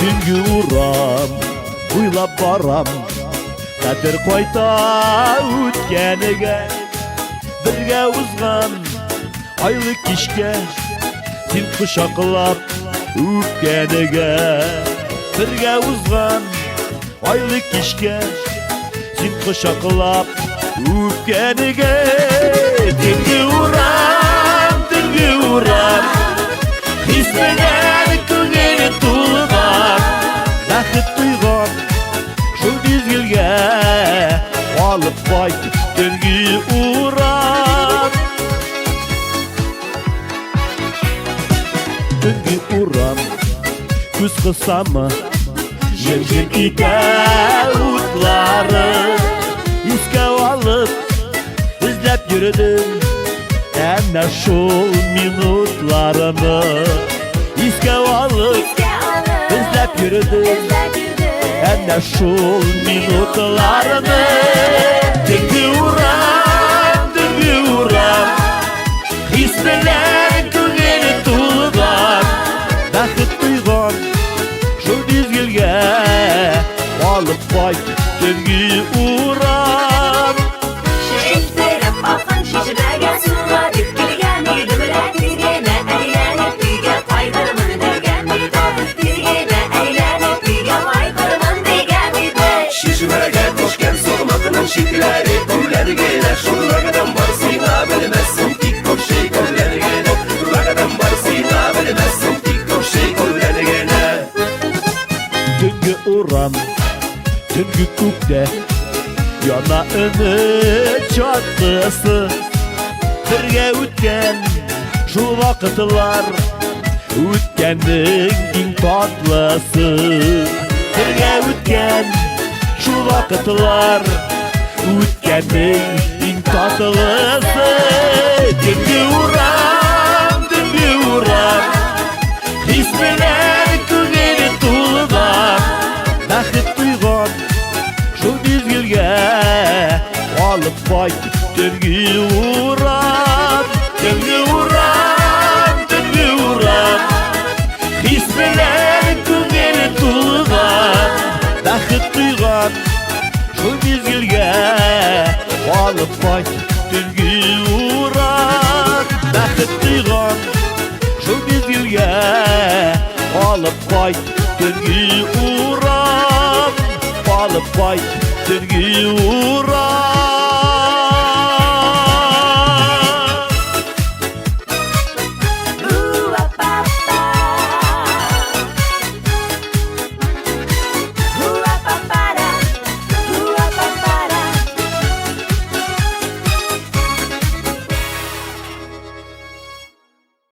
Түнгі урам, буйлап барам, Қадір қойта өткеніге. Бірге ұзған айлы кешке, Сен құшақлап өткеніге. Бірге ұзған айлы кешке, Сен құшақлап өткеніге. Түнгі урам, Естіген көңілі тұлған, Бақыт тұйған жыл мезгілге, Алып байт түнгі урам. Түнгі урам, күз қысамы, Жем-жем ике ұтлары, Еске алып, іздеп жүрдім, Әнә шул минутларымы. Еске алып, іздеп жүрдім, Әнә шул минутларымы. Түнгі урам, Естілер көңілі тұлған, Бақыт тұйған жыл мезгілге, Алып байт түнгі урам. Шештеріп ақын шешімәге суға бүткілген еді бірәк тізгені әйленіп үйге қайғырмын деген еді. Тізгені әйленіп үйге қайғырмын деген еді. Шешімәге көшкен соғмақының шекілері көмлергені, Шұрлағадан бар сыйна білмәсін, Тик көкшей көмлергені, Шұрлағадан бар сыйна білмәсін, Тик көкшей көмлергені. Түнгі урам, түнгі көкте, Яна үміт чатқысы. Бірге өткен жыл вақытлар, Өткеннің ең татлысы. Бірге өткен жыл вақытлар, Өткеннің ең татлысы. Түнгі урам, Естілер көңілі тұлған, Бақыт тұйған жыл мезгілге, Алып байт түнгі урам. Түнгі урам, Естілер көңілі тұлған, Бақыт тұйған жыл мезгілге, Алып байт түнгі урам. Бақыт тұйған жыл мезгілге, Алып байт түнгі урам. Алып байт түнгі урам.